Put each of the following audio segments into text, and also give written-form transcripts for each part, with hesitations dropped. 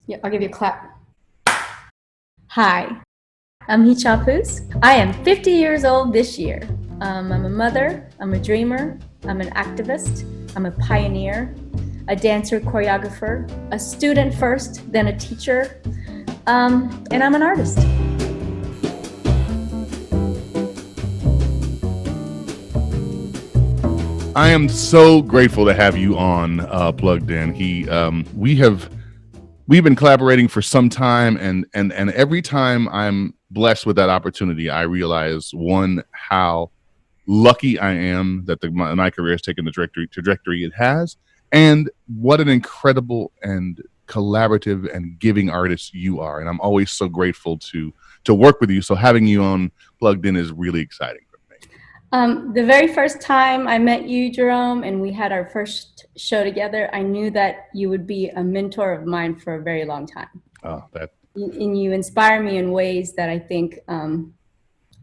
Yeah, I'll give you a clap. Hi, I'm Hui Cha Poos. I am 50 years old this year. I'm a mother, I'm a dreamer, I'm an activist, I'm a pioneer, a dancer, choreographer, a student first, then a teacher, and I'm an artist. I am so grateful to have you on Plugged In. We've been collaborating for some time, and every time I'm blessed with that opportunity, I realize one, how lucky I am that my career has taken the trajectory it has, and what an incredible and collaborative and giving artist you are. And I'm always so grateful to work with you. So having you on Plugged In is really exciting. The very first time I met you, Jerome, and we had our first show together, I knew that you would be a mentor of mine for a very long time. And you inspire me in ways that I think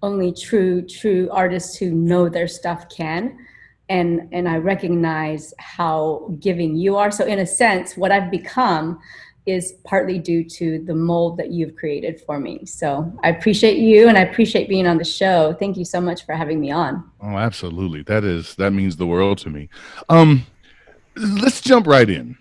only true artists who know their stuff can. And I recognize how giving you are. So in a sense, what I've become is partly due to the mold that you've created for me. So I appreciate you, and I appreciate being on the show. Thank you so much for having me on. Oh, absolutely. That means the world to me. Let's jump right in.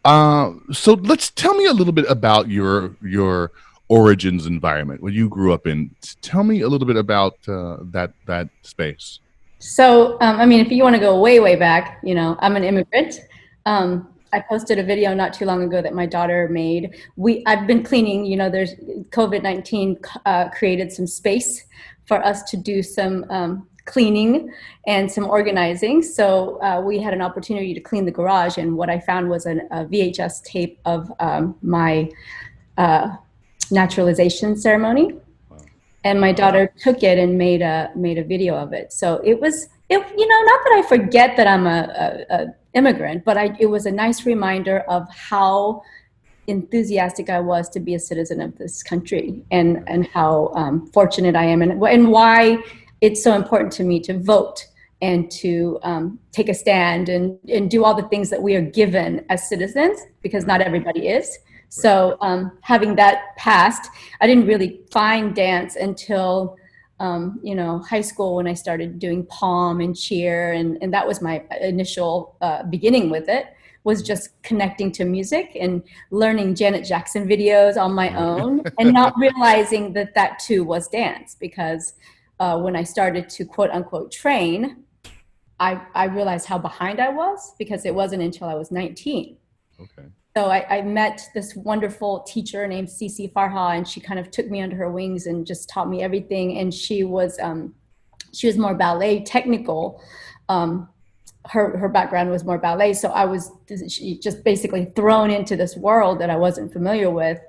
So let's tell me a little bit about your origins environment, what you grew up in. Tell me a little bit about that space. So, I mean, if you want to go way back, I'm an immigrant. I posted a video not too long ago that my daughter made. I've been cleaning, there's COVID-19 created some space for us to do some cleaning and some organizing. So we had an opportunity to clean the garage, and what I found was a VHS tape of my naturalization ceremony. And my daughter took it and made a video of it. So it was, not that I forget that I'm a immigrant, but it was a nice reminder of how enthusiastic I was to be a citizen of this country, and how fortunate I am, and why it's so important to me to vote and to take a stand and do all the things that we are given as citizens, because not everybody is. So having that passed, I didn't really find dance until high school, when I started doing pom and cheer, and that was my initial beginning with it, was just connecting to music and learning Janet Jackson videos on my own, and not realizing that too was dance, because when I started to quote unquote train, I realized how behind I was, because it wasn't until I was 19. Okay. So I met this wonderful teacher named Cici Farha, and she kind of took me under her wings and just taught me everything. And she was more ballet technical. Her background was more ballet, so I was just basically thrown into this world that I wasn't familiar with.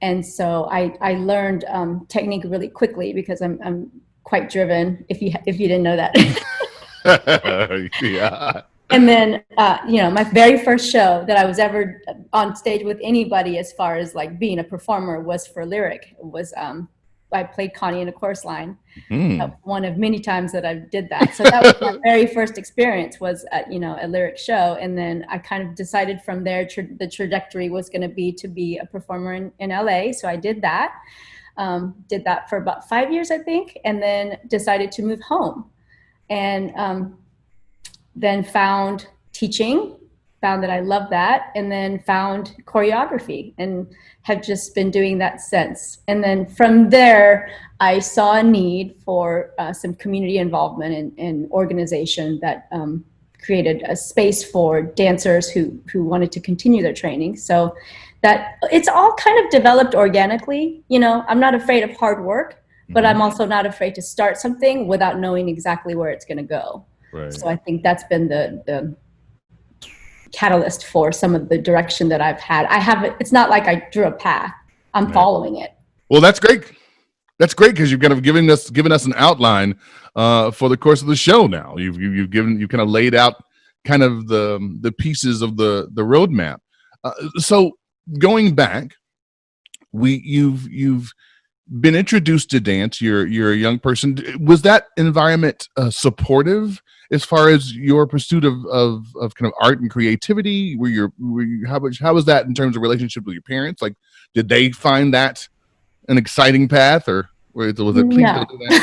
And so I learned technique really quickly, because I'm quite driven. If you didn't know that. Yeah. And then, my very first show that I was ever on stage with anybody, as far as like being a performer, was for Lyric. It was, I played Connie in a chorus line. One of many times that I did that. So that was my very first experience, was at, a Lyric show. And then I kind of decided from there, the trajectory was going to be a performer in LA. So I did that for about 5 years, I think, and then decided to move home. And then found teaching, found that I loved that, and then found choreography, and have just been doing that since. And then from there, I saw a need for some community involvement and organization that created a space for dancers who wanted to continue their training. So that it's all kind of developed organically. I'm not afraid of hard work, but I'm also not afraid to start something without knowing exactly where it's going to go. Right. So I think that's been the catalyst for some of the direction that I've had. It's not like I drew a path. I'm following it. Well, that's great. That's great, because you've kind of given us an outline for the course of the show. Now you've kind of laid out kind of the pieces of the roadmap. So going back, you've been introduced to dance, you're a young person. Was that environment supportive as far as your pursuit of kind of art and creativity? How was that in terms of relationship with your parents? Like, did they find that an exciting path, or was it please No. don't do that?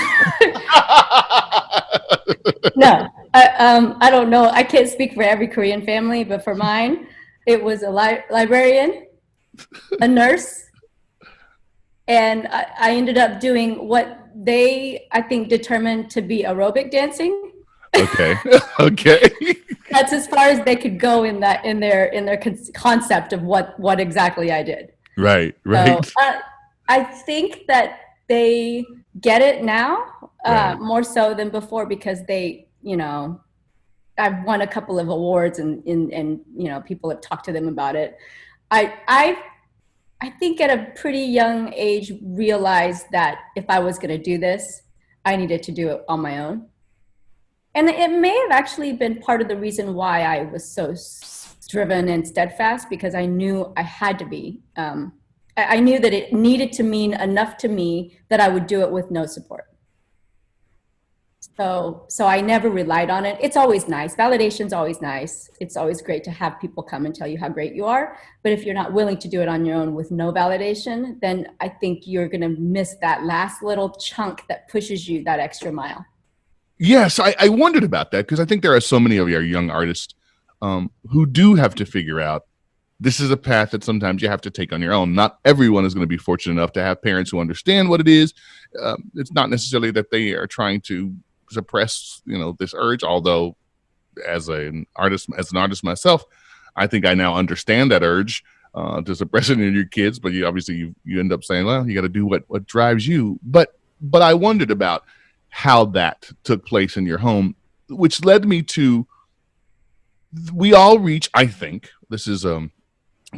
No, I don't know. I can't speak for every Korean family, but for mine, it was a librarian, a nurse, and I ended up doing what they, I think, determined to be aerobic dancing. Okay. Okay. That's as far as they could go in their concept of what exactly I did. Right. Right. So I think that they get it now Right. more so than before, because they, I've won a couple of awards, and people have talked to them about it. I think at a pretty young age realized that if I was going to do this, I needed to do it on my own. And it may have actually been part of the reason why I was so driven and steadfast, because I knew I had to be. I knew that it needed to mean enough to me that I would do it with no support. So I never relied on it. It's always nice. Validation's always nice. It's always great to have people come and tell you how great you are. But if you're not willing to do it on your own with no validation, then I think you're going to miss that last little chunk that pushes you that extra mile. Yes, I wondered about that, because I think there are so many of our young artists who do have to figure out this is a path that sometimes you have to take on your own. Not everyone is going to be fortunate enough to have parents who understand what it is. It's not necessarily that they are trying to suppress, this urge. Although, as an artist myself, I think I now understand that urge to suppress it in your kids. But you obviously you end up saying, well, you got to do what drives you. But I wondered about how that took place in your home, which led me to, we all reach, I think, this is a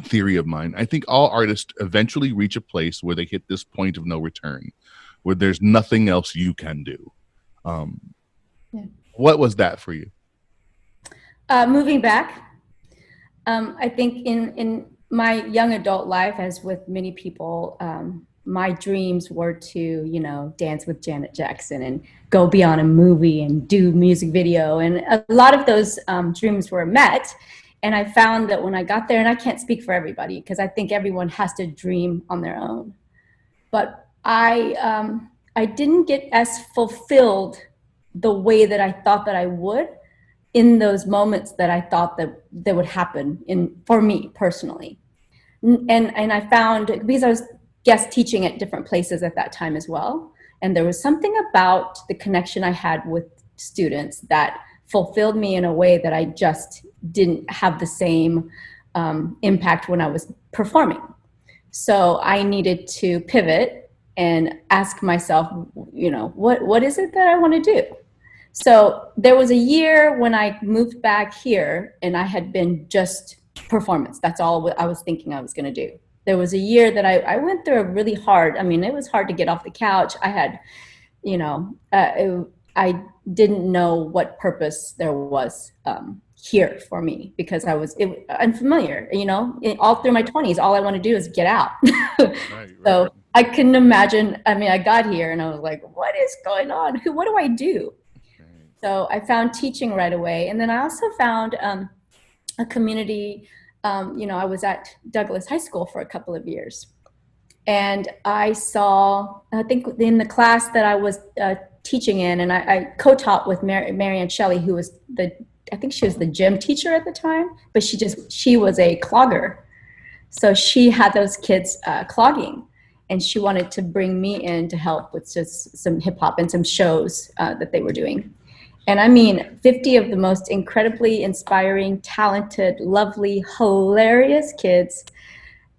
theory of mine, I think all artists eventually reach a place where they hit this point of no return, where there's nothing else you can do. Yeah. What was that for you? Moving back, I think in my young adult life, as with many people, my dreams were to, dance with Janet Jackson and go be on a movie and do music video. And a lot of those dreams were met. And I found that when I got there, and I can't speak for everybody, because I think everyone has to dream on their own, but I didn't get as fulfilled the way that I thought that I would in those moments that I thought that would happen for me personally. And I found, because I was guest teaching at different places at that time as well, and there was something about the connection I had with students that fulfilled me in a way that I just didn't have the same impact when I was performing. So I needed to pivot and ask myself, what is it that I want to do? So there was a year when I moved back here and I had been just performance. That's all I was thinking I was going to do. There was a year that I went through a really hard, it was hard to get off the couch. I had, I didn't know what purpose there was here for me, because I was unfamiliar, all through my 20s, all I want to do is get out. Right. I couldn't imagine, I got here and I was like, what is going on? What do I do? Right. So I found teaching right away. And then I also found a community. I was at Douglas High School for a couple of years. And I saw, I think in the class that I was teaching in, and I co-taught with Marianne Shelley, who was I think she was the gym teacher at the time, but she was a clogger. So she had those kids clogging, and she wanted to bring me in to help with just some hip hop and some shows that they were doing. And 50 of the most incredibly inspiring, talented, lovely, hilarious kids.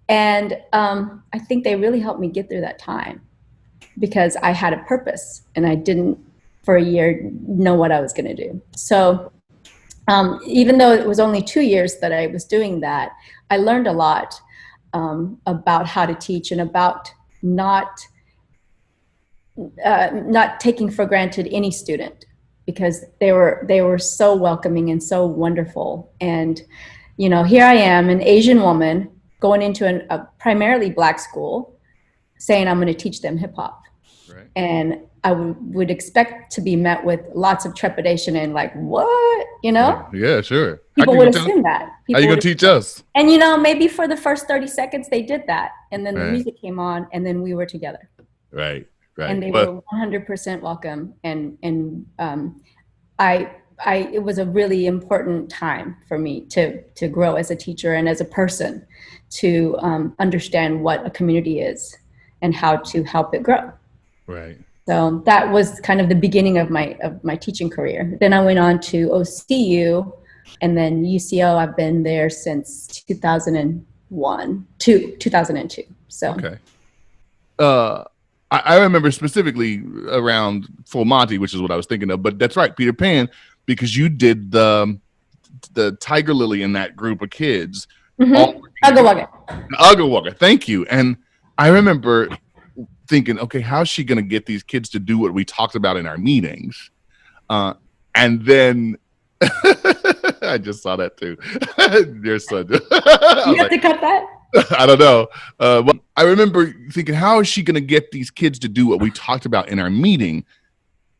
And I think they really helped me get through that time, because I had a purpose and I didn't for a year know what I was going to do. So even though it was only 2 years that I was doing that, I learned a lot about how to teach and about not taking for granted any student, because they were so welcoming and so wonderful. And here I am, an Asian woman going into a primarily Black school, saying I'm going to teach them hip hop. Right. And I would expect to be met with lots of trepidation and like, what, you know? Yeah, sure. People would assume that. How you gonna teach us? And you know, maybe for the first 30 seconds they did that, and then the Right. music came on, and then we were together. Right. And they were 100% welcome, and it was a really important time for me to grow as a teacher and as a person, to understand what a community is and how to help it grow. Right. So that was kind of the beginning of my teaching career. Then I went on to OCU, and then UCO. I've been there since 2002. So okay. I remember specifically around Full Monty, which is what I was thinking of. But that's right, Peter Pan, because you did the Tiger Lily in that group of kids. Ugga Wugga. Ugga Wugga. Thank you. And I remember thinking, okay, how's she going to get these kids to do what we talked about in our meetings? And then I just saw that too. Your son. You have to cut that? I don't know. But I remember thinking, how is she going to get these kids to do what we talked about in our meeting?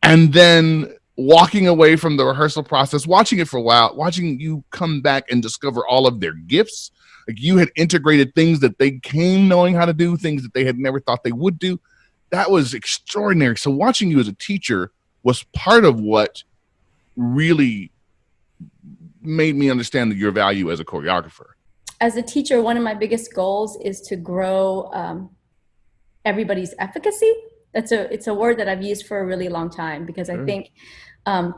And then walking away from the rehearsal process, watching it for a while, watching you come back and discover all of their gifts. Like you had integrated things that they came knowing how to do, things that they had never thought they would do. That was extraordinary. So watching you as a teacher was part of what really made me understand your value as a choreographer. As a teacher, one of my biggest goals is to grow everybody's efficacy. It's a word that I've used for a really long time, because I think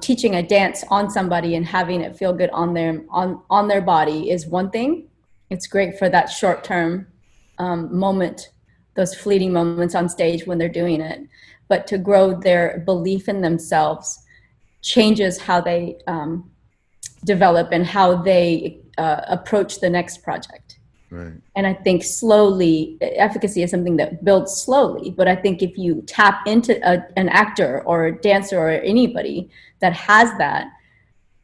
teaching a dance on somebody and having it feel good on their body is one thing. It's great for that short-term moment, those fleeting moments on stage when they're doing it. But to grow their belief in themselves changes how they develop and how they approach the next project. Right. And I think slowly, efficacy is something that builds slowly. But I think if you tap into an actor or a dancer or anybody that has that,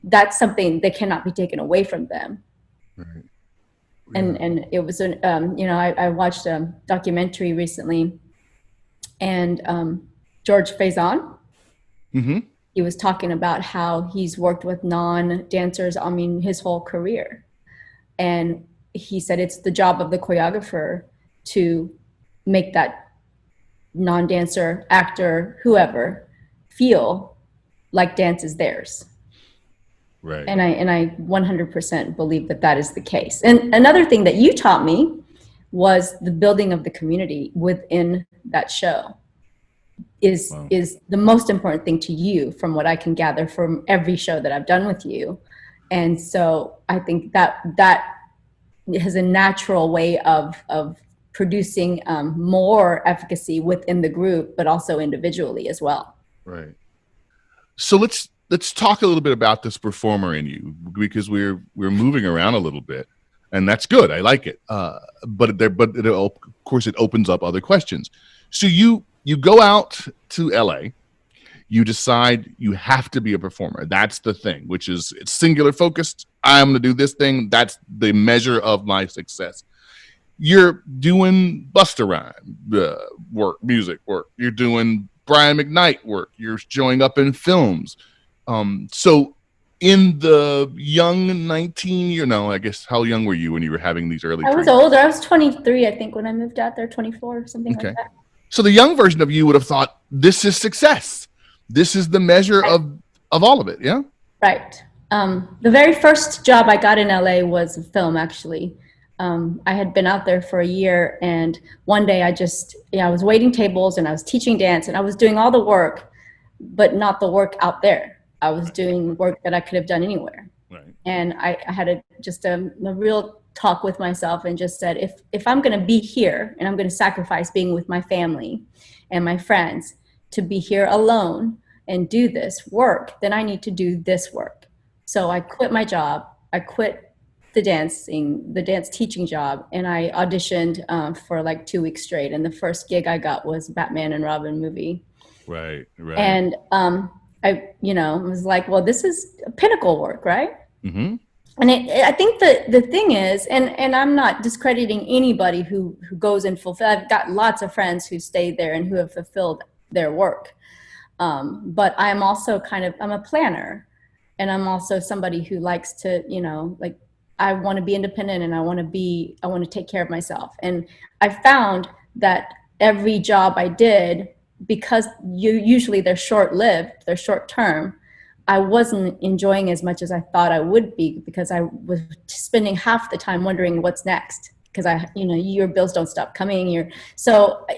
that's something that cannot be taken away from them. Right. Yeah. And it was I watched a documentary recently, and George Faison, he was talking about how he's worked with non-dancers, his whole career. And he said it's the job of the choreographer to make that non-dancer, actor, whoever, feel like dance is theirs. Right. And I 100% believe that is the case. And another thing that you taught me was the building of the community within that show is the most important thing to you, from what I can gather from every show that I've done with you. And so I think that has a natural way of producing more efficacy within the group, but also individually as well. Right. So let's talk a little bit about this performer in you, because we're moving around a little bit, and that's good. I like it. But of course it opens up other questions. So you go out to LA, you decide you have to be a performer. That's the thing, which is it's singular focused. I'm going to do this thing. That's the measure of my success. You're doing Busta Rhymes work, music work. You're doing Brian McKnight work. You're showing up in films. So in the young 19, I guess, how young were you when you were having these early I was older. I was 23, I think, when I moved out there, 24, something like that. So the young version of you would have thought, this is success. This is the measure of all of it, yeah? Right. The very first job I got in LA was a film, actually. I had been out there for a year, and one day I was waiting tables and I was teaching dance, and I was doing all the work, but not the work out there. I was doing work that I could have done anywhere. Right. And I had a real talk with myself and just said, if I'm going to be here and I'm going to sacrifice being with my family and my friends to be here alone and do this work, then I need to do this work. So I quit my job. I quit the dance teaching job, and I auditioned for like 2 weeks straight. And the first gig I got was Batman and Robin movie. Right. And I was like, well, this is pinnacle work, right? Mm-hmm. And I think the thing is, and I'm not discrediting anybody who goes and fulfill. I've got lots of friends who stayed there and who have fulfilled their work. But I'm also I'm a planner, and I'm also somebody who likes to, like, I want to be independent, and I want to take care of myself. And I found that every job I did, because usually they're short-lived, they're short-term, I wasn't enjoying as much as I thought I would be, because I was spending half the time wondering what's next, because your bills don't stop coming.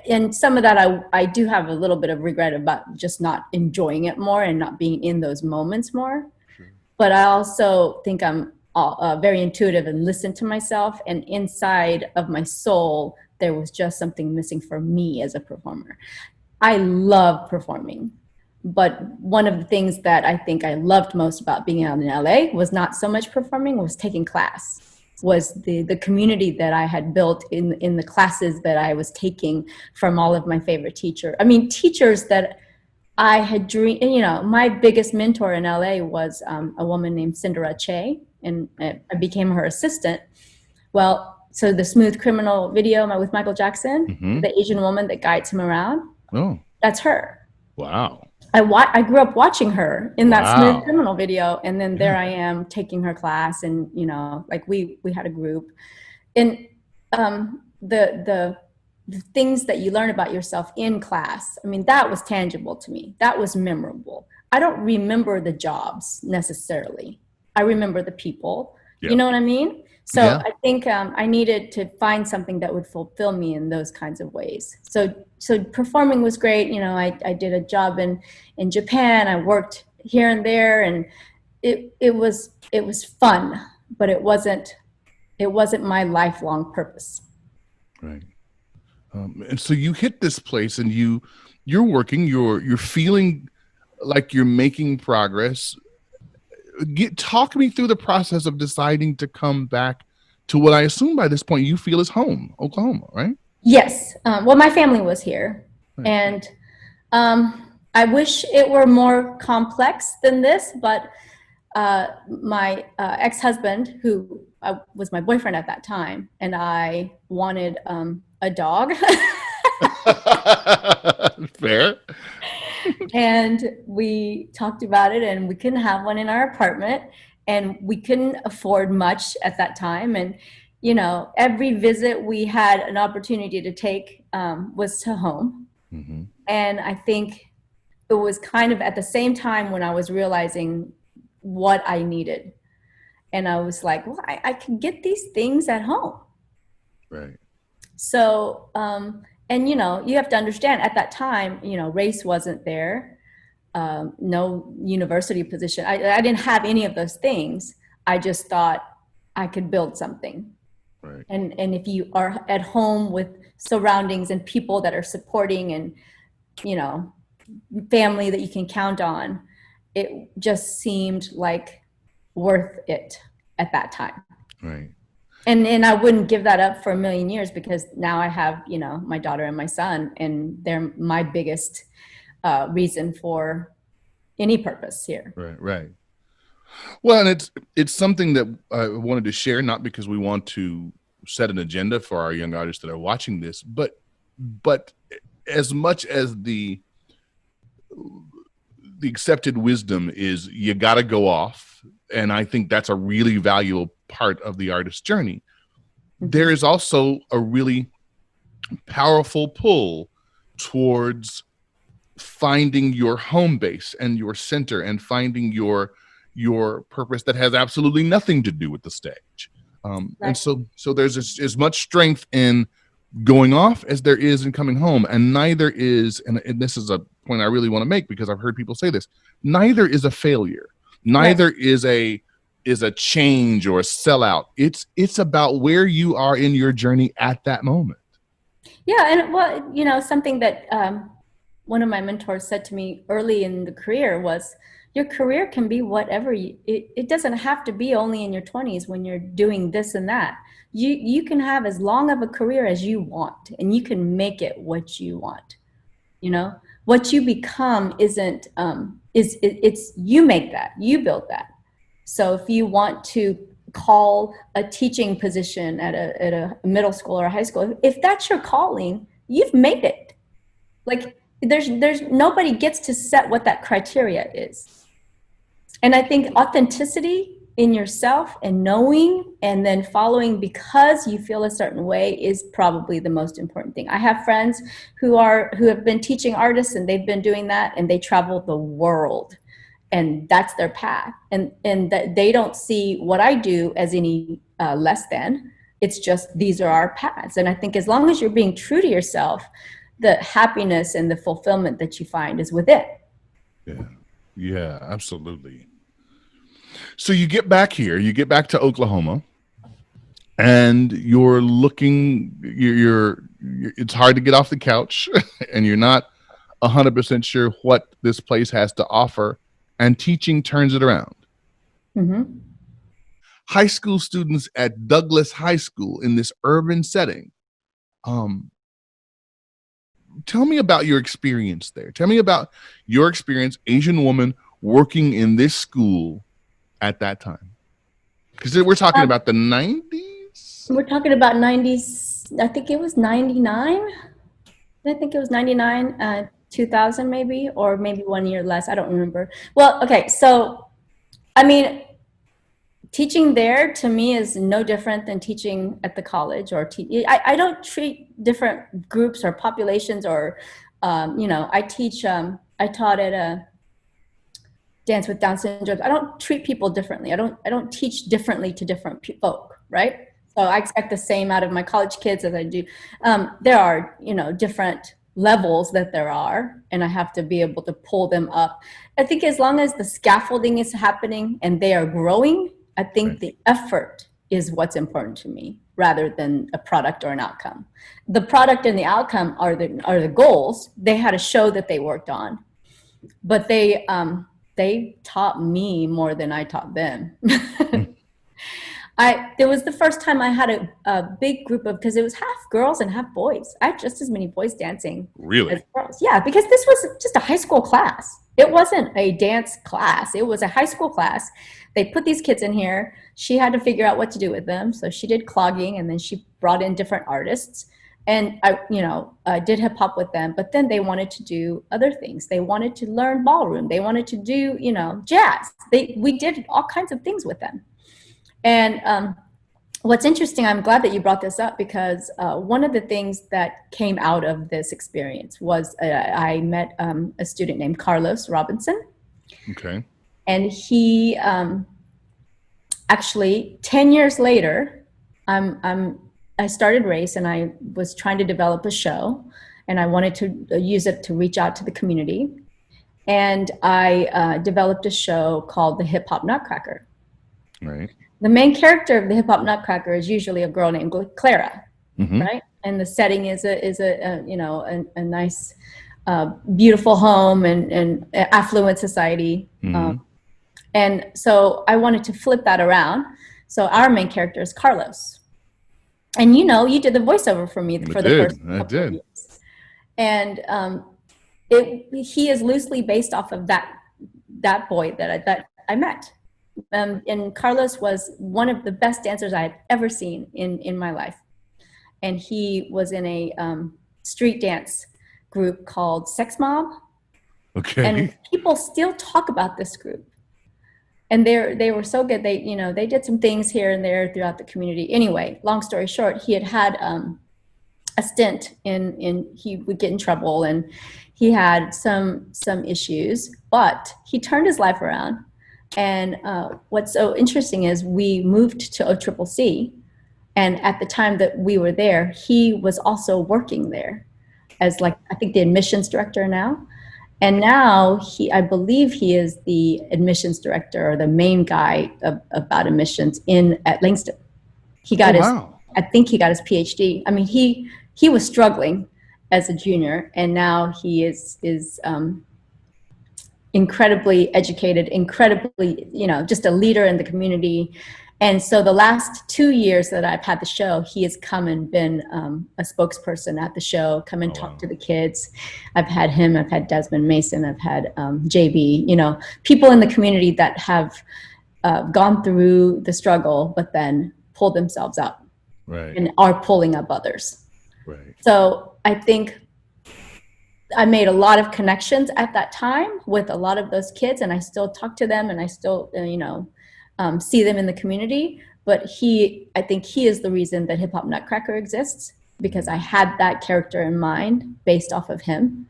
And some of that I do have a little bit of regret about just not enjoying it more and not being in those moments more. Sure. But I also think I'm very intuitive and listen to myself, and inside of my soul, there was just something missing for me as a performer. I love performing. But one of the things that I think I loved most about being out in LA was not so much performing, was taking class, was the community that I had built in the classes that I was taking from all of my favorite teachers. I mean, teachers that I had dreamed, my biggest mentor in LA was a woman named Cinderella Che, and I became her assistant. Well, so the Smooth Criminal video with Michael Jackson, the Asian woman that guides him around, that's her. Wow. I grew up watching her in that Smooth Criminal video, and then there I am taking her class, and like we had a group, and the things that you learn about yourself in class, I mean, that was tangible to me. That was memorable. I don't remember the jobs necessarily. I remember the people. Yep. You know what I mean? So yeah. I think I needed to find something that would fulfill me in those kinds of ways. So performing was great. I did a job in Japan. I worked here and there, and it was fun, but it wasn't my lifelong purpose. Right. And so you hit this place, and you're working. You're feeling like you're making progress. Talk me through the process of deciding to come back to what I assume by this point you feel is home, Oklahoma, right? Yes. Well, my family was here, right. And I wish it were more complex than this, but my ex-husband, who was my boyfriend at that time, and I wanted a dog. Fair. And we talked about it, and we couldn't have one in our apartment, and we couldn't afford much at that time. And, every visit we had an opportunity to take was to home. Mm-hmm. And I think it was kind of at the same time when I was realizing what I needed. And I was like, well, I can get these things at home. Right. So, and, you have to understand at that time, race wasn't there, no university position. I didn't have any of those things. I just thought I could build something. Right. And if you are at home with surroundings and people that are supporting, and, family that you can count on, it just seemed like worth it at that time. Right. And I wouldn't give that up for a million years, because now I have, my daughter and my son, and they're my biggest reason for any purpose here. Right. Well, and it's something that I wanted to share, not because we want to set an agenda for our young artists that are watching this, but as much as the accepted wisdom is you got to go off, and I think that's a really valuable part of the artist's journey. There is also a really powerful pull towards finding your home base and your center, and finding your purpose that has absolutely nothing to do with the stage. Right. And so there's as much strength in going off as there is in coming home, and neither is, and this is a point I really want to make, because I've heard people say this, neither is a failure. Neither right. is a change or a sellout. It's about where you are in your journey at that moment. Yeah. And well, something that one of my mentors said to me early in the career was, your career can be whatever it doesn't have to be only in your 20s when you're doing this and that. You can have as long of a career as you want, and you can make it what you want. What you become isn't it's you make that, you build that. So if you want to call a teaching position at a middle school or a high school, if that's your calling, you've made it. Like there's nobody gets to set what that criteria is. And I think authenticity in yourself and knowing and then following because you feel a certain way is probably the most important thing. I have friends who have been teaching artists, and they've been doing that, and they travel the world, and that's their path. And that they don't see what I do as any less than. It's just these are our paths. And I think as long as you're being true to yourself, the happiness and the fulfillment that you find is within. Yeah, absolutely. So you get back here, you get back to Oklahoma, and you're looking, it's hard to get off the couch and you're not 100% sure what this place has to offer, and teaching turns it around. Mm-hmm. High school students at Douglas High School in this urban setting. Tell me about your experience there. Tell me about your experience, Asian woman working in this school at that time. Because we're talking about the 90s? We're talking about 90s. I think it was 99. I think it was 99, 2000 maybe, or maybe 1 year less. I don't remember. Well, okay. So, I mean, teaching there to me is no different than teaching at the college or I don't treat different groups or populations or, I taught at a Dance with Down syndrome. I don't treat people differently. I don't teach differently to different folk, right? So I expect the same out of my college kids as I do. There are, different levels that there are, and I have to be able to pull them up. I think as long as the scaffolding is happening and they are growing, I think the effort is what's important to me rather than a product or an outcome. The product and the outcome are the goals. They had a show that they worked on, but they taught me more than I taught them. It was the first time I had a big group because it was half girls and half boys. I had just as many boys dancing as girls. Yeah, because this was just a high school class. It wasn't a dance class. It was a high school class. They put these kids in here. She had to figure out what to do with them. So she did clogging, and then she brought in different artists. And I did hip hop with them, but then they wanted to do other things. They wanted to learn ballroom. They wanted to do, jazz. We did all kinds of things with them. And what's interesting, I'm glad that you brought this up, because one of the things that came out of this experience was I met a student named Carlos Robinson. Okay. And he actually 10 years later, I started Race, and I was trying to develop a show, and I wanted to use it to reach out to the community. And I developed a show called the Hip Hop Nutcracker. Right. The main character of the Hip Hop Nutcracker is usually a girl named Clara, mm-hmm. right? And the setting is a nice, beautiful home and affluent society. Mm-hmm. And so I wanted to flip that around. So our main character is Carlos. And you did the voiceover for me for the first couple of years. And he is loosely based off of that boy that I met. And Carlos was one of the best dancers I had ever seen in my life. And he was in a street dance group called Sex Mob. Okay. And people still talk about this group. And they were so good. They did some things here and there throughout the community. Anyway, long story short, he had a stint in he would get in trouble, and he had some issues, but he turned his life around. And what's so interesting is we moved to OCCC, and at the time that we were there, he was also working there as I think the admissions director now. And now I believe he is the admissions director or the main guy about admissions at Langston. He got I think he got his PhD. I mean, he was struggling as a junior, and now he is incredibly educated, incredibly, just a leader in the community. And so the last 2 years that I've had the show, he has come and been a spokesperson at the show, come and talk to the kids. I've had him, I've had Desmond Mason, I've had JB, people in the community that have gone through the struggle, but then pulled themselves up, right, and are pulling up others. right. So I think I made a lot of connections at that time with a lot of those kids, and I still talk to them, and I still, see them in the community. But I think he is the reason that Hip Hop Nutcracker exists, because I had that character in mind based off of him.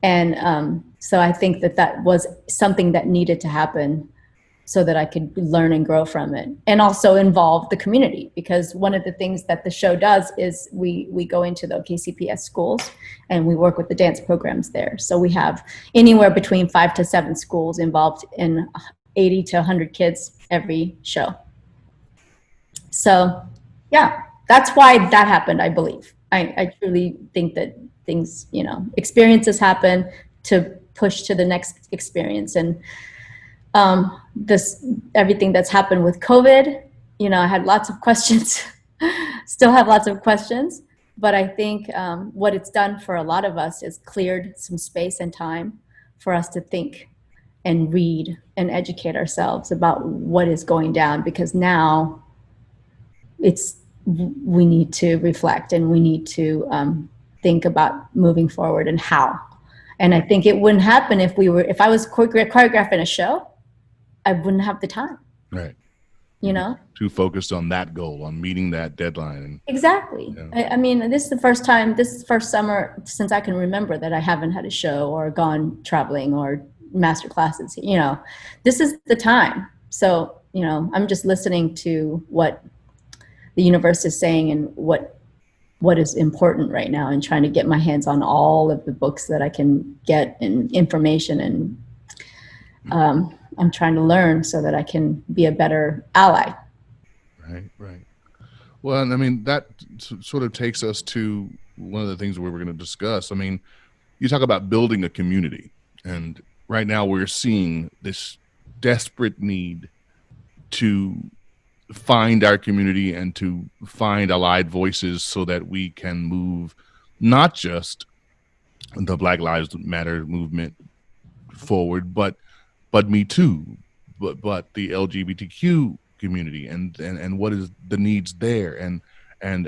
And so I think that was something that needed to happen so that I could learn and grow from it, and also involve the community. Because one of the things that the show does is we go into the KCPS schools and we work with the dance programs there. So we have anywhere between 5 to 7 schools involved in 80 to 100 kids every show. So yeah, that's why that happened, I believe. I truly think that things, experiences happen to push to the next experience. And everything that's happened with COVID, I had lots of questions, still have lots of questions, but I think what it's done for a lot of us is cleared some space and time for us to think and read and educate ourselves about what is going down, because now we need to reflect, and we need to think about moving forward and how. And I think it wouldn't happen if I was choreographing a show, I wouldn't have the time. Right. Too focused on that goal, on meeting that deadline. Exactly. Yeah. I mean, this is the first summer since I can remember that I haven't had a show or gone traveling or master classes. This is the time. So, I'm just listening to what the universe is saying and what is important right now, and trying to get my hands on all of the books that I can get and information, and I'm trying to learn so that I can be a better ally. Right. Well, I mean, that sort of takes us to one of the things we were going to discuss. I mean, you talk about building a community, and right now we're seeing this desperate need to find our community and to find allied voices so that we can move not just the Black Lives Matter movement forward, but Me Too, but the LGBTQ community, and what is the needs there, and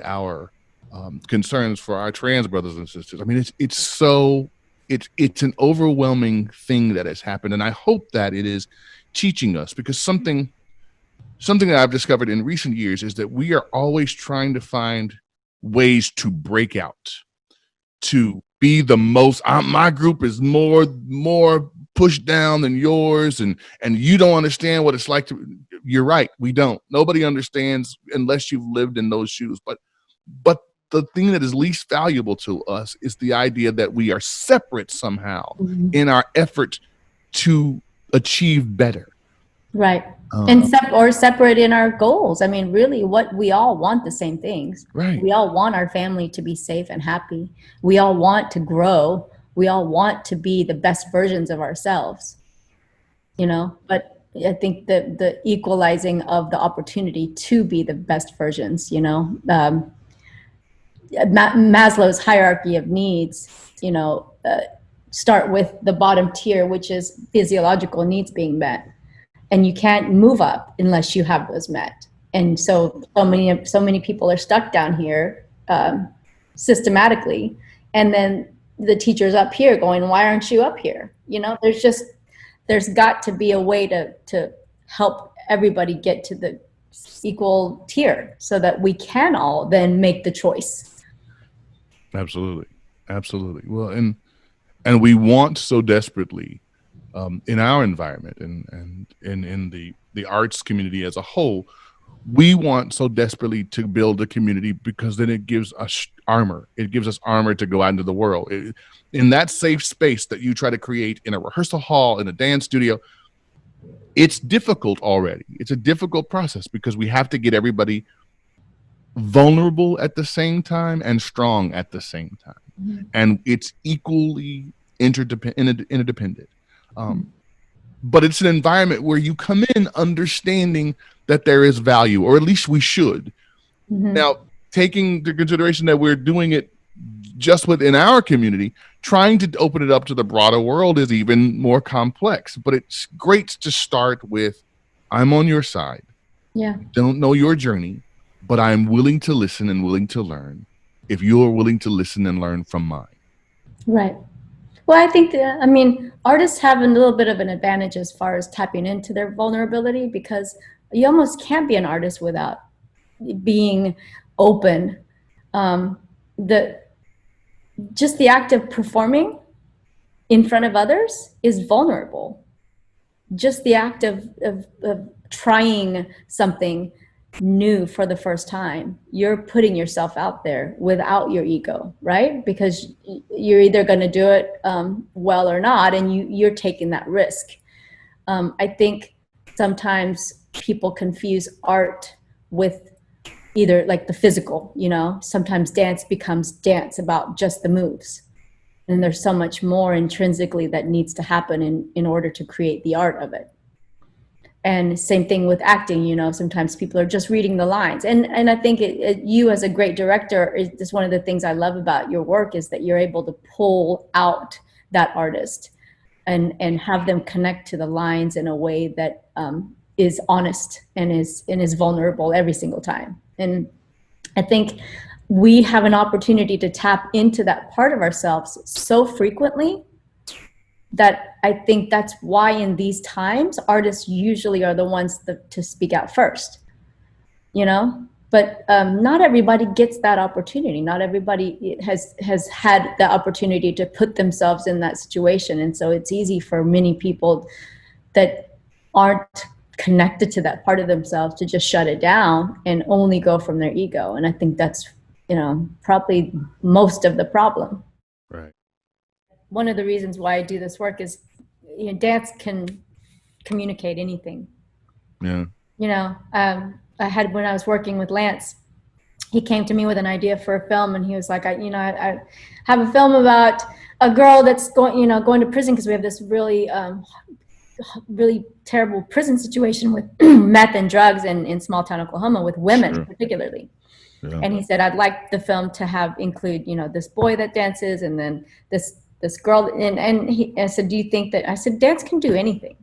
our concerns for our trans brothers and sisters. I mean, it's an overwhelming thing that has happened, and I hope that it is teaching us, because something that I've discovered in recent years is that we are always trying to find ways to break out, to be the most. My group is more pushed down than yours, and you don't understand what it's like to. You're right, we don't. Nobody understands unless you've lived in those shoes. But the thing that is least valuable to us is the idea that we are separate somehow in our effort to achieve better. Right. And separate in our goals. I mean, really, what we all want the same things. Right. We all want our family to be safe and happy. We all want to grow. We all want to be the best versions of ourselves. But I think that the equalizing of the opportunity to be the best versions, Maslow's hierarchy of needs, start with the bottom tier, which is physiological needs being met. And you can't move up unless you have those met. And so many people are stuck down here systematically. And then the teacher's up here going, why aren't you up here? There's got to be a way to help everybody get to the equal tier so that we can all then make the choice. Absolutely. Well, and we want so desperately in our environment and in the arts community as a whole, we want so desperately to build a community, because then it gives us armor. It gives us armor to go out into the world. In that safe space that you try to create in a rehearsal hall, in a dance studio, it's difficult already. It's a difficult process because we have to get everybody vulnerable at the same time and strong at the same time. Mm-hmm. And it's equally interdependent. But it's an environment where you come in understanding that there is value, or at least we should. Mm-hmm. Now, taking into consideration that we're doing it just within our community, trying to open it up to the broader world is even more complex. But it's great to start with I'm on your side. Yeah. Don't know your journey, but I'm willing to listen and willing to learn if you're willing to listen and learn from mine. Right. Well, I think that, I mean, artists have a little bit of an advantage as far as tapping into their vulnerability, because you almost can't be an artist without being open. Just the act of performing in front of others is vulnerable. Just the act of trying something new for the first time, you're putting yourself out there without your ego, right? Because you're either going to do it well or not, and you're taking that risk. I think sometimes people confuse art with either like the physical, you know, sometimes dance becomes dance about just the moves. And there's so much more intrinsically that needs to happen in order to create the art of it. And same thing with acting, you know, sometimes people are just reading the lines. And I think you as a great director, is one of the things I love about your work, is that you're able to pull out that artist and have them connect to the lines in a way that is honest and is vulnerable every single time. And I think we have an opportunity to tap into that part of ourselves so frequently that I think that's why in these times, artists usually are the ones to speak out first, you know? But not everybody gets that opportunity. Not everybody has had the opportunity to put themselves in that situation. And so it's easy for many people that aren't connected to that part of themselves to just shut it down and only go from their ego. And I think that's, you know, probably most of the problem. Right. One of the reasons why I do this work is, you know, dance can communicate anything. Yeah. You know, when I was working with Lance, he came to me with an idea for a film, and he was like, I have a film about a girl that's going to prison because we have this really, really terrible prison situation with meth and drugs in small town Oklahoma with women. Sure. Particularly. Yeah. And he said, I'd like the film to include, you know, this boy that dances, and then this girl, and I said, do you think that, I said, dance can do anything.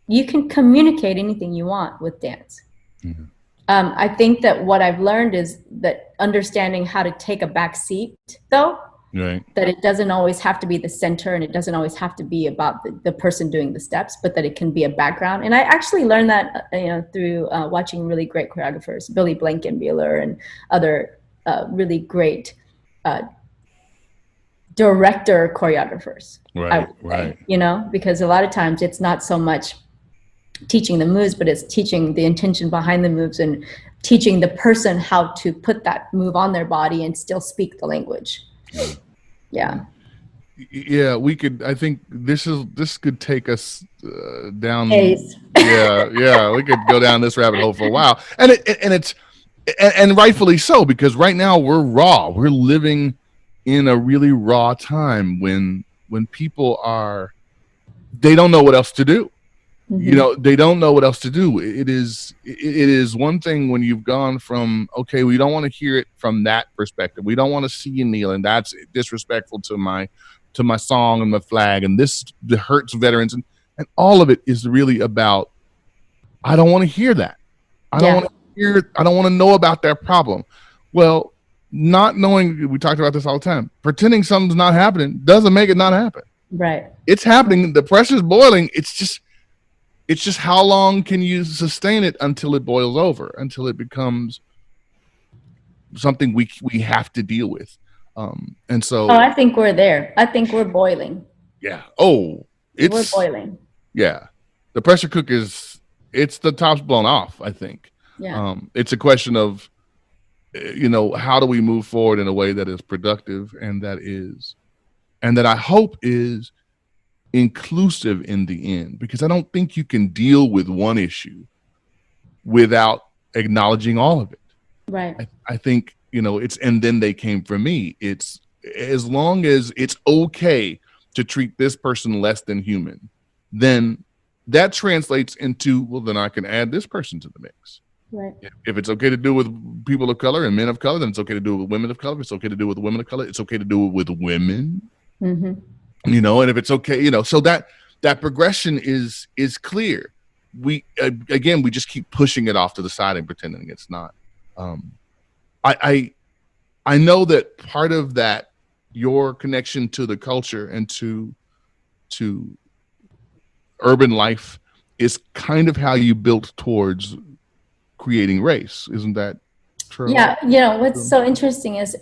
You can communicate anything you want with dance. Mm-hmm. I think that what I've learned is that understanding how to take a back seat, though, right, that it doesn't always have to be the center, and it doesn't always have to be about the person doing the steps, but that it can be a background. And I actually learned that, you know, through watching really great choreographers, Billy Blankenbuehler and other really great director choreographers. Right, right. You know, because a lot of times it's not so much teaching the moves, but it's teaching the intention behind the moves and teaching the person how to put that move on their body and still speak the language. Yeah. Yeah, we could, I think this could take us down. Days. Yeah, we could go down this rabbit hole for a while. And rightfully so, because right now we're raw. We're living in a really raw time when people they don't know what else to do. Mm-hmm. You know, they don't know what else to do. It is one thing when you've gone from, okay, we don't want to hear it from that perspective. We don't want to see you kneel, and that's disrespectful to my song and my flag, and this hurts veterans, and all of it is really about, I don't want to hear that. I don't want to know about that problem. Well, not knowing, we talked about this all the time, pretending something's not happening doesn't make it not happen. Right. It's happening. The pressure's boiling. It's just how long can you sustain it until it boils over, until it becomes something we have to deal with. And so. Oh, I think we're there. I think we're boiling. Yeah. Oh, we're boiling. Yeah. The pressure cook it's the top's blown off, I think. Yeah. It's a question of, you know, how do we move forward in a way that is productive and that I hope is inclusive in the end, because I don't think you can deal with one issue without acknowledging all of it. Right. I think, you know, and then they came from me. It's as long as it's okay to treat this person less than human, then that translates into, well, then I can add this person to the mix. Right. If it's okay to do it with people of color and men of color, then it's okay to do it with women of color. If it's okay to do it with women of color, it's okay to do it with women. Mm-hmm. You know, and if it's okay, you know, so that progression is clear. again, we just keep pushing it off to the side and pretending it's not. I know that part of that, your connection to the culture and to urban life, is kind of how you built towards creating Race. Isn't that true? Yeah, what's so interesting is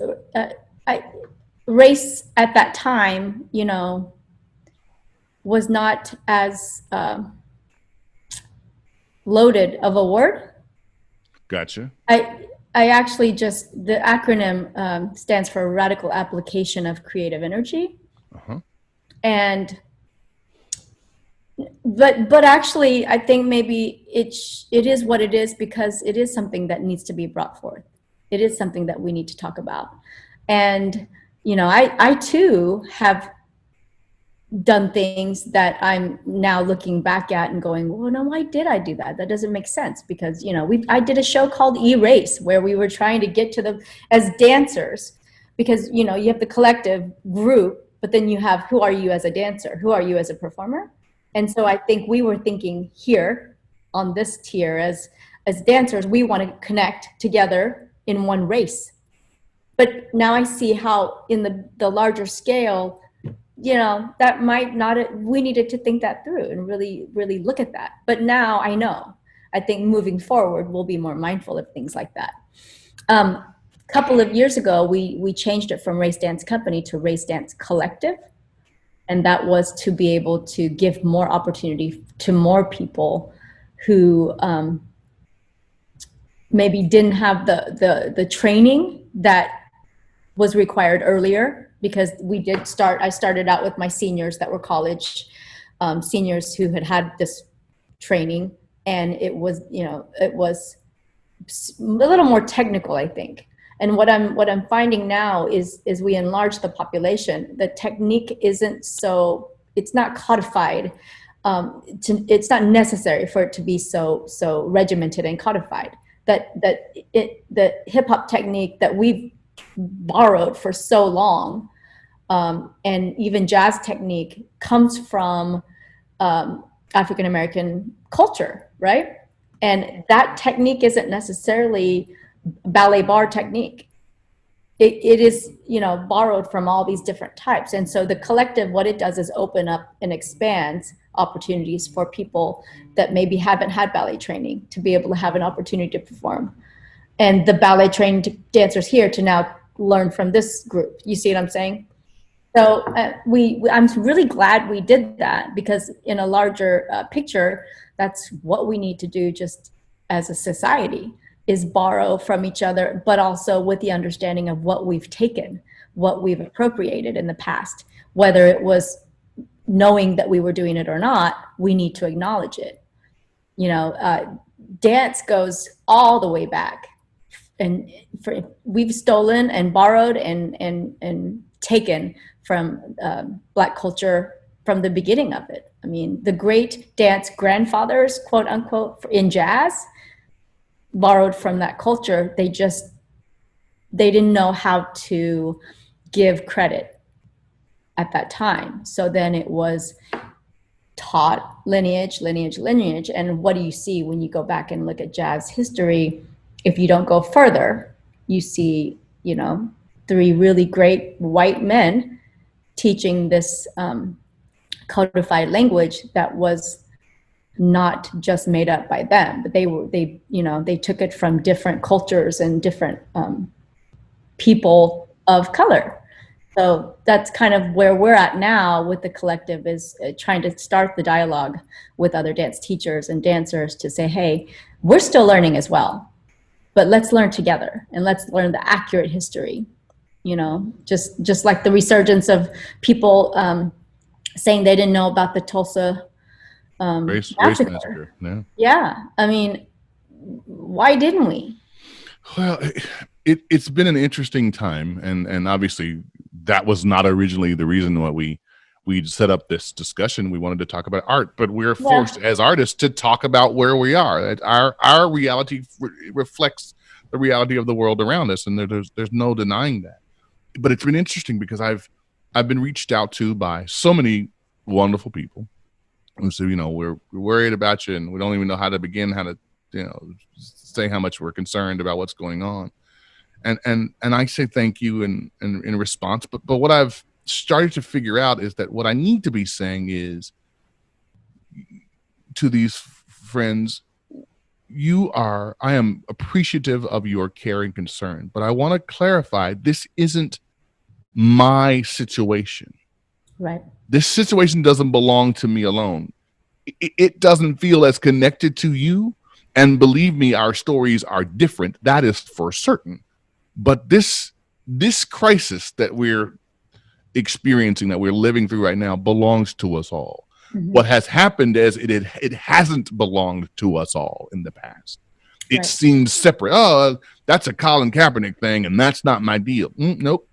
Race at that time, was not as loaded of a word. Gotcha. I actually the acronym stands for Radical Application of Creative Energy. And but actually, I think maybe it is what it is because it is something that needs to be brought forth. It is something that we need to talk about. And, I too have done things that I'm now looking back at and going, well, no, why did I do that? That doesn't make sense because, I did a show called E-Race where we were trying to get to as dancers, because, you have the collective group, but then you have, who are you as a dancer? Who are you as a performer? And so I think we were thinking here on this tier as dancers, we want to connect together in one race. But now I see how in the larger scale, that might not, we needed to think that through and really, really look at that. But now I think moving forward, we'll be more mindful of things like that. Couple of years ago, we changed it from Race Dance Company to Race Dance Collective. And that was to be able to give more opportunity to more people who maybe didn't have the training that was required earlier, because I started out with my seniors that were college seniors who had this training, and it was a little more technical, I think. And what I'm finding now is we enlarge the population. The technique it's not codified. It's not necessary for it to be so regimented and codified. The hip hop technique that we've borrowed for so long, and even jazz technique, comes from African American culture, right? And that technique isn't necessarily ballet bar technique. It is, borrowed from all these different types. And so the collective, what it does is open up and expands opportunities for people that maybe haven't had ballet training to be able to have an opportunity to perform. And the ballet trained dancers here to now learn from this group. You see what I'm saying? So I'm really glad we did that, because in a larger picture, that's what we need to do just as a society, is borrow from each other, but also with the understanding of what we've taken, what we've appropriated in the past. Whether it was knowing that we were doing it or not, we need to acknowledge it. Dance goes all the way back. And we've stolen and borrowed and taken from Black culture from the beginning of it. I mean, the great dance grandfathers, quote unquote, in jazz, borrowed from that culture. They didn't know how to give credit at that time. So then it was taught lineage. And what do you see when you go back and look at jazz history? If you don't go further, you see, 3 really great white men teaching this codified language that was not just made up by them, but they took it from different cultures and different people of color. So that's kind of where we're at now with the collective, is trying to start the dialogue with other dance teachers and dancers to say, hey, we're still learning as well, but let's learn together and let's learn the accurate history. Just like the resurgence of people saying they didn't know about the Tulsa race massacre. Yeah. I mean, why didn't we? Well, it's been an interesting time, and obviously that was not originally the reason why we set up this discussion. We wanted to talk about art, but we're forced as artists to talk about where we are. Our reality reflects the reality of the world around us, and there's no denying that. But it's been interesting because I've been reached out to by so many wonderful people And so, we're worried about you, and we don't even know how to begin, how to, say how much we're concerned about what's going on. And I say thank you in response. But what I've started to figure out is that what I need to be saying is to these friends, I am appreciative of your care and concern, but I want to clarify, this isn't my situation. Right. This situation doesn't belong to me alone. It doesn't feel as connected to you. And believe me, our stories are different. That is for certain. But this crisis that we're experiencing, that we're living through right now, belongs to us all. Mm-hmm. What has happened is it hasn't belonged to us all in the past. It seems separate. Oh, that's a Colin Kaepernick thing, and that's not my deal. Nope.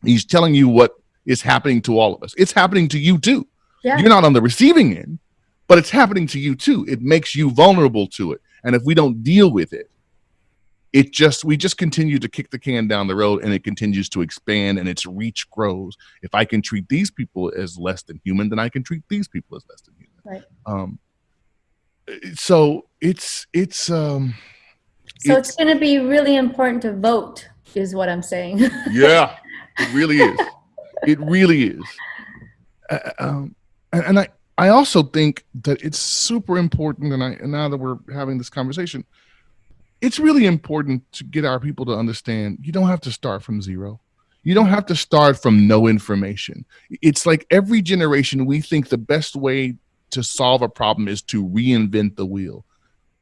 He's telling you what is happening to all of us. It's happening to you too. Yeah. You're not on the receiving end, but it's happening to you too. It makes you vulnerable to it. And if we don't deal with it, we just continue to kick the can down the road, and it continues to expand, and its reach grows. If I can treat these people as less than human, then I can treat these people as less than human. Right. So it's going to be really important to vote, is what I'm saying. Yeah, it really is. It really is. And I also think that it's super important, and now that we're having this conversation, it's really important to get our people to understand you don't have to start from zero. You don't have to start from no information. It's like every generation, we think the best way to solve a problem is to reinvent the wheel.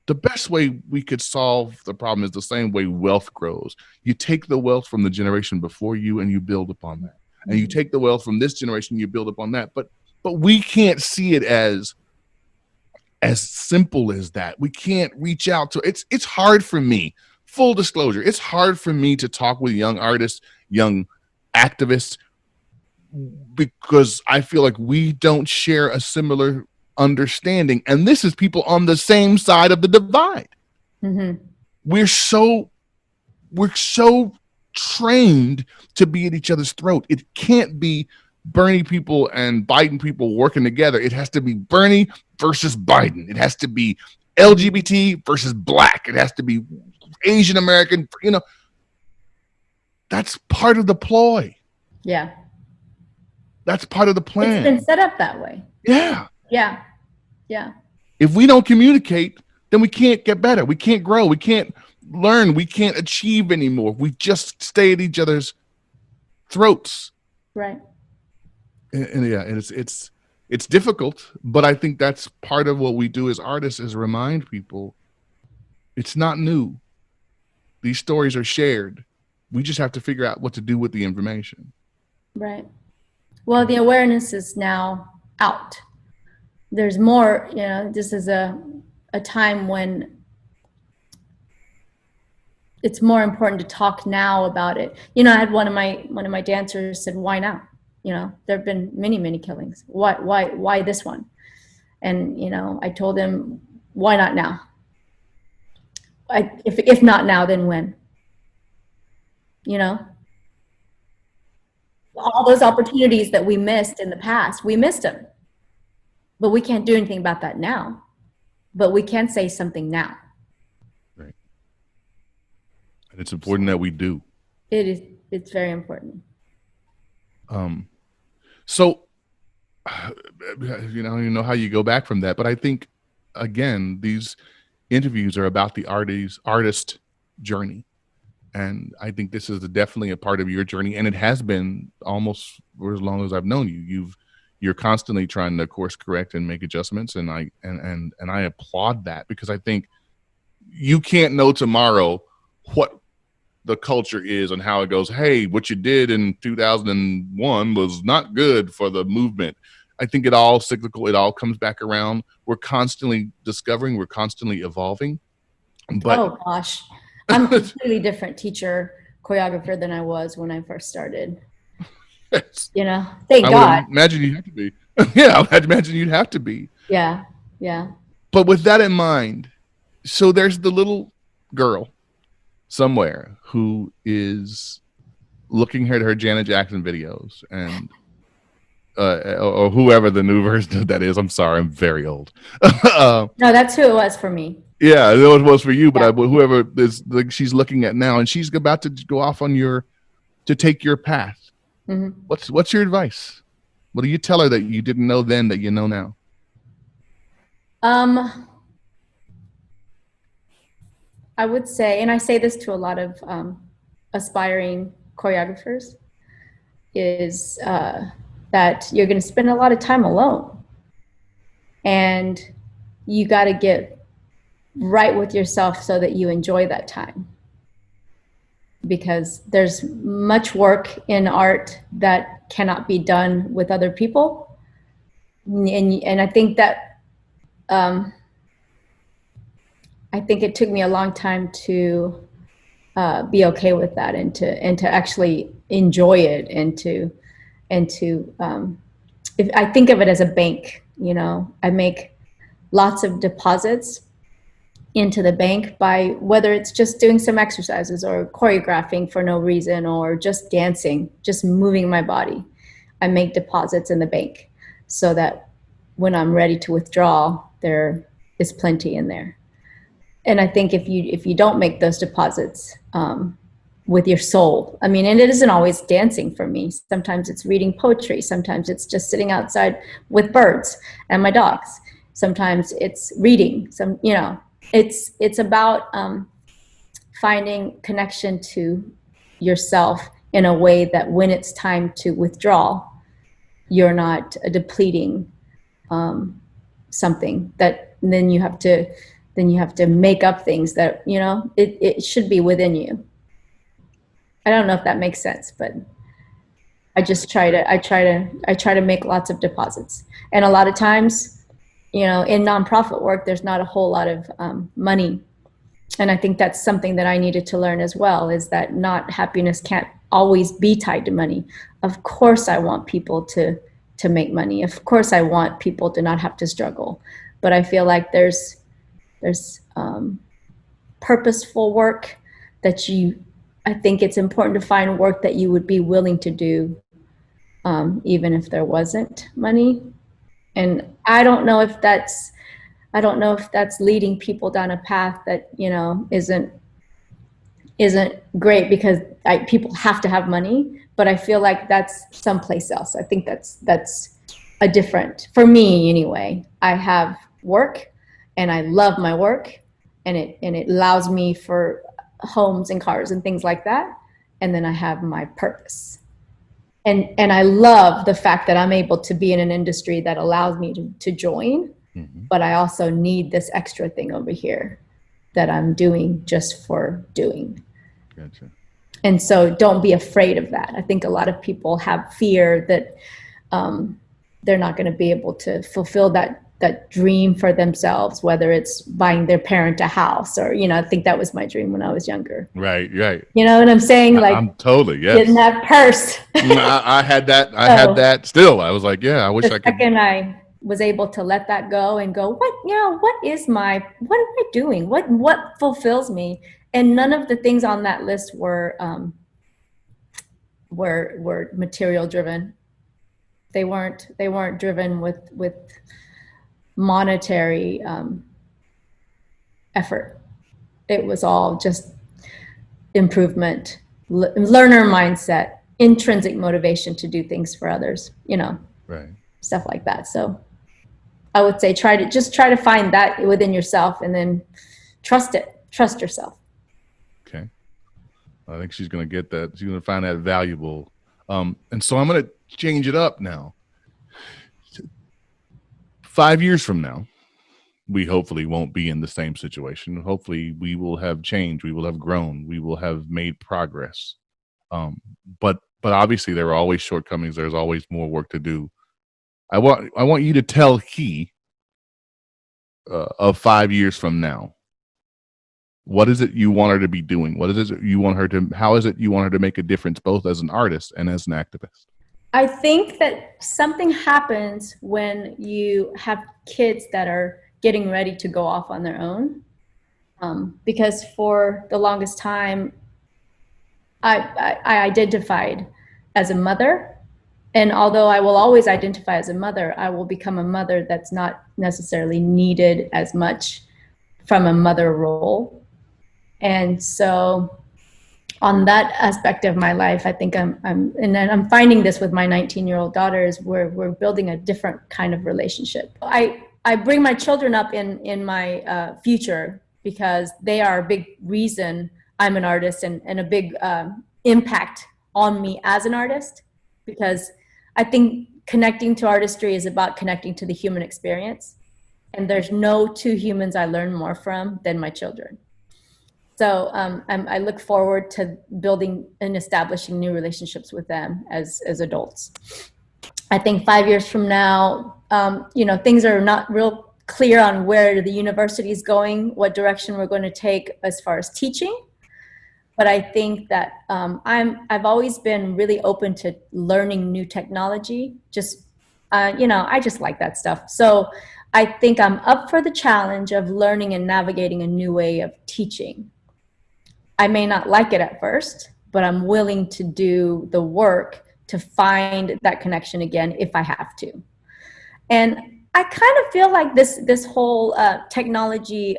The best way we could solve the problem is the same way wealth grows. You take the wealth from the generation before you and you build upon that. And you take the wealth from this generation, you build upon that. But we can't see it as simple as that. We can't reach out to it. It's hard for me, full disclosure, it's hard for me to talk with young artists, young activists, because I feel like we don't share a similar understanding. And this is people on the same side of the divide. Mm-hmm. We're so trained to be at each other's throat. It can't be Bernie people and Biden people working together. It has to be Bernie versus Biden. It has to be LGBT versus Black. It has to be Asian American. That's part of the ploy. Yeah. That's part of the plan. It's been set up that way. Yeah. Yeah. Yeah. If we don't communicate, then we can't get better. We can't grow. We can't learn. We can't achieve anymore. We just stay at each other's throats. Right. And it's difficult, but I think that's part of what we do as artists, is remind people it's not new. These stories are shared. We just have to figure out what to do with the information. Right. Well, the awareness is now out. There's more, this is a time when it's more important to talk now about it. I had one of my dancers said, "Why now? There have been many, many killings. Why this one?" And, I told him, "Why not now? If not now, then when?" All those opportunities that we missed in the past, we missed them. But we can't do anything about that now. But we can say something now. Right. And it's important that we do. It is. It's very important. So, you know how you go back from that, but I think, again, these interviews are about the artist journey. And I think this is definitely a part of your journey. And it has been almost for as long as I've known you. You're constantly trying to course correct and make adjustments. And I applaud that, because I think you can't know tomorrow what the culture is and how it goes. Hey, what you did in 2001 was not good for the movement. I think it all cyclical. It all comes back around. We're constantly discovering. We're constantly evolving. But oh gosh, I'm a completely different teacher, choreographer than I was when I first started. Yes. Thank God. Imagine you have to be. Yeah, I imagine you'd have to be. Yeah, yeah. But with that in mind, so there's the little girl somewhere who is looking at her Janet Jackson videos, and or whoever the new version of that is. I'm sorry, I'm very old. No, that's who it was for me. Yeah, it was for you, but yeah. Whoever is like she's looking at now, and she's about to go off on to take your path. Mm-hmm. What's your advice? What do you tell her that you didn't know then that you know now? I would say, and I say this to a lot of aspiring choreographers, is that you're going to spend a lot of time alone, and you got to get right with yourself so that you enjoy that time, because there's much work in art that cannot be done with other people, and I think that I think it took me a long time to be okay with that, and to actually enjoy it, and to if I think of it as a bank, you know, I make lots of deposits into the bank by whether it's just doing some exercises or choreographing for no reason or just dancing, just moving my body. I make deposits in the bank so that when I'm ready to withdraw, there is plenty in there. And I think if you don't make those deposits with your soul, I mean, and it isn't always dancing for me. Sometimes it's reading poetry. Sometimes it's just sitting outside with birds and my dogs. Sometimes it's reading. You know, it's about finding connection to yourself in a way that when it's time to withdraw, you're not depleting something that then you have to make up things that, you know, it should be within you. I don't know if that makes sense, but I just try to make lots of deposits. And a lot of times, you know, in nonprofit work, there's not a whole lot of money. And I think that's something that I needed to learn as well, is that not happiness can't always be tied to money. Of course, I want people to make money. Of course, I want people to not have to struggle. But I feel like there's purposeful work that I think it's important to find work that you would be willing to do, even if there wasn't money. And I don't know if that's leading people down a path that, you know, isn't great, because people have to have money, but I feel like that's someplace else. I think that's a different, for me anyway. I have work and I love my work, and it allows me for homes and cars and things like that. And then I have my purpose. And I love the fact that I'm able to be in an industry that allows me to join, mm-hmm. but I also need this extra thing over here that I'm doing just for doing. Gotcha. And so don't be afraid of that. I think a lot of people have fear that they're not going to be able to fulfill that dream for themselves, whether it's buying their parent a house or, you know, I think that was my dream when I was younger. Right. You know what I'm saying? Like, I'm totally, yes. Getting that purse. I had that. I had that still. I was like, yeah, I wish I could. The second I was able to let that go and go, what am I doing? What fulfills me? And none of the things on that list were material driven. They weren't driven with monetary effort. It was all just improvement, learner mindset, intrinsic motivation to do things for others, you know, right, stuff like that. So I would say try to find that within yourself, and then trust yourself. Okay. I think she's going to get that. She's going to find that valuable. And so I'm going to change it up now. 5 years from now, we hopefully won't be in the same situation. Hopefully we will have changed. We will have grown. We will have made progress. But obviously there are always shortcomings. There's always more work to do. I want you to tell he of 5 years from now, what is it you want her to be doing? What is it you want her to, how is it you want her to make a difference, both as an artist and as an activist? I think that something happens when you have kids that are getting ready to go off on their own. Because for the longest time, I identified as a mother, And although I will always identify as a mother, I will become a mother that's not necessarily needed as much from a mother role. And so on that aspect of my life, I think I'm finding this with my 19-year-old daughters, where we're building a different kind of relationship. I bring my children up in my future because they are a big reason I'm an artist, and a big impact on me as an artist, because I think connecting to artistry is about connecting to the human experience. And there's no two humans I learn more from than my children. So I look forward to building and establishing new relationships with them as adults. I think 5 years from now, things are not real clear on where the university is going, what direction we're going to take as far as teaching. But I think that I've always been really open to learning new technology. I just like that stuff. So I think I'm up for the challenge of learning and navigating a new way of teaching. I may not like it at first, but I'm willing to do the work to find that connection again if I have to. And I kind of feel like this whole technology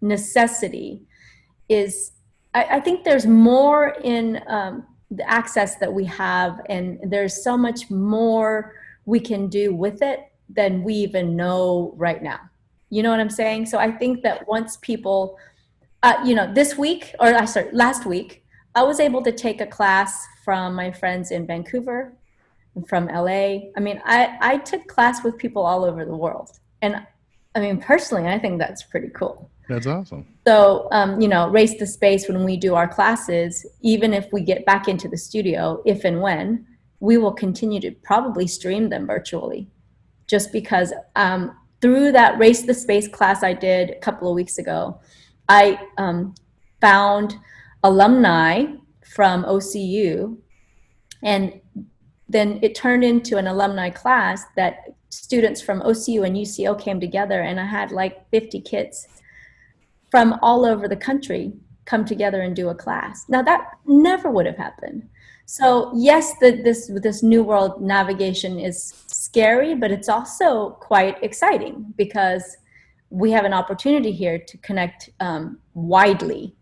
necessity is, I think there's more in the access that we have, and there's so much more we can do with it than we even know right now. You know what I'm saying? So I think that once people, last week, I was able to take a class from my friends in Vancouver and from LA. I mean, I took class with people all over the world. And I mean, personally, I think that's pretty cool. That's awesome. So, Race the Space, when we do our classes, even if we get back into the studio, if and when, we will continue to probably stream them virtually. Just because through that Race the Space class I did a couple of weeks ago, I found alumni from OCU, and then it turned into an alumni class that students from OCU and UCO came together, and I had like 50 kids from all over the country come together and do a class. Now that never would have happened. So yes, this new world navigation is scary, but it's also quite exciting because we have an opportunity here to connect widely.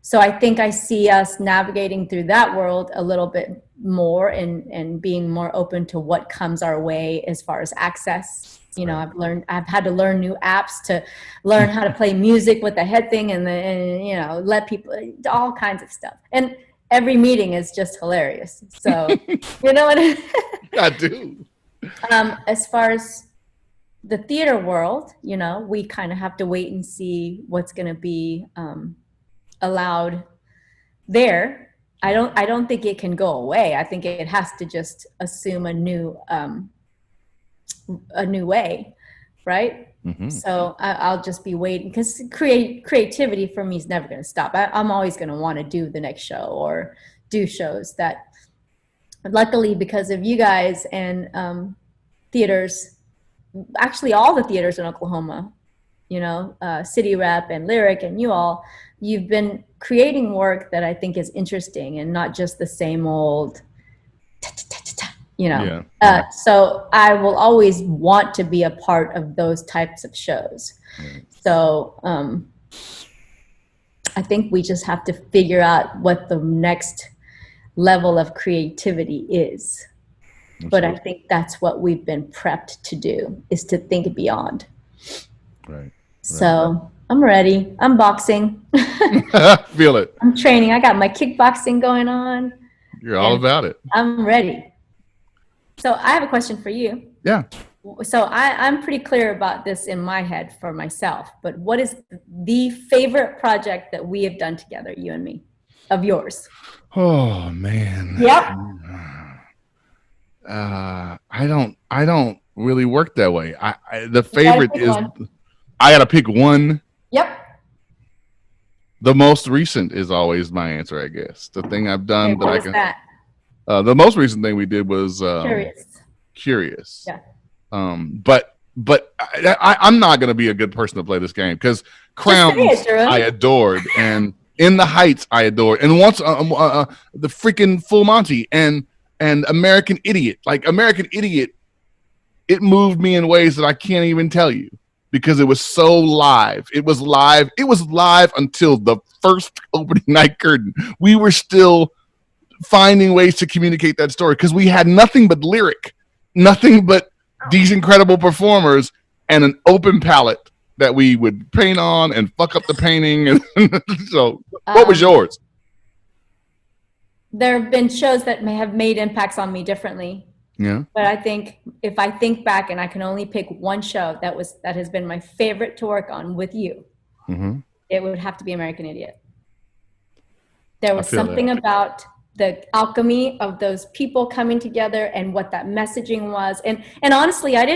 So I think I see us navigating through that world a little bit more, and being more open to what comes our way as far as access. I've had to learn new apps to learn how to play music with the head thing, and let people, all kinds of stuff. And every meeting is just hilarious. So, you know what I do. As far as the theater world, we kind of have to wait and see what's going to be allowed there. I don't think it can go away. I think it has to just assume a new way, right? Mm-hmm. So I'll just be waiting, because creativity for me is never going to stop. I'm always going to want to do the next show or do shows that, luckily, because of you guys and theaters, actually all the theaters in Oklahoma, City Rep and Lyric and you've been creating work that I think is interesting and not just the same old Yeah. So I will always want to be a part of those types of shows. Right. So I think we just have to figure out what the next level of creativity is. Absolutely. But I think that's what we've been prepped to do, is to think beyond. Right. So I'm ready. I'm boxing. Feel it. I'm training. I got my kickboxing going on. You're all about it. I'm ready. So I have a question for you. Yeah. So I'm pretty clear about this in my head for myself, but what is the favorite project that we have done together, you and me, of yours? Oh, man. Yep. I don't really work that way. The favorite is, I gotta pick one. Yep. The most recent is always my answer, I guess. The thing I've done that I can. That? The most recent thing we did was Curious. Yeah. But I'm not gonna be a good person to play this game, because Crowns I adored, and In the Heights I adored, and once the freaking Full Monty, and and American Idiot. Like American Idiot, it moved me in ways that I can't even tell you because it was so live. It was live. It was live until the first opening night curtain. We were still finding ways to communicate that story because we had nothing but lyric, nothing but these incredible performers and an open palette that we would paint on and fuck up the painting. And so what was yours? There have been shows that may have made impacts on me differently. Yeah. But I think if I think back and I can only pick one show that has been my favorite to work on with you, it would have to be American Idiot. There was something about the alchemy of those people coming together and what that messaging was. And honestly, I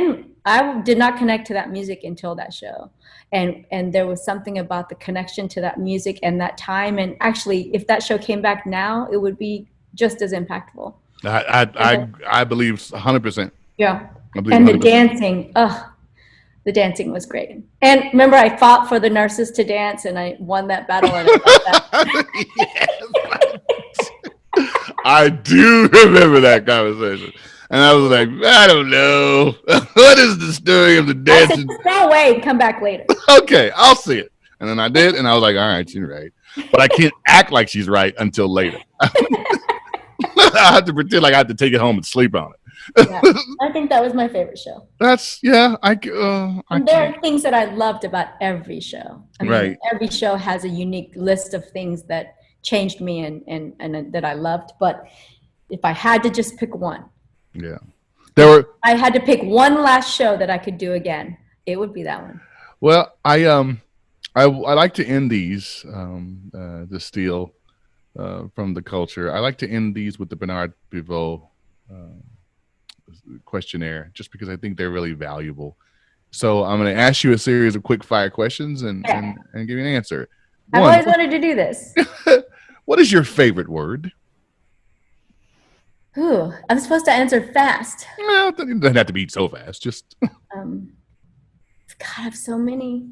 did not connect to that music until that show. And there was something about the connection to that music and that time. And actually, if that show came back now, it would be just as impactful. I believe 100%. Yeah. And the dancing, the dancing was great. And remember, I fought for the nurses to dance and I won that battle. And I love that. Yes. I do remember that conversation. And I was like, I don't know. What is the story of the dancing? Go away and come back later. Okay, I'll see it. And then I did, and I was like, all right, she's right. But I can't act like she's right until later. I have to pretend like I have to take it home and sleep on it. Yeah, I think that was my favorite show. There are things that I loved about every show. I mean, right. Every show has a unique list of things that changed me and that I loved. But if I had to just pick one, I had to pick one last show that I could do again, it would be that one. Well, I like to end these to steal from the culture. I like to end these with the Bernard Pivot questionnaire, just because I think they're really valuable. So I'm going to ask you a series of quick fire questions and give you an answer. I've always wanted to do this. What is your favorite word? Ooh, I'm supposed to answer fast. Well, it doesn't have to be so fast. Just God, I have so many.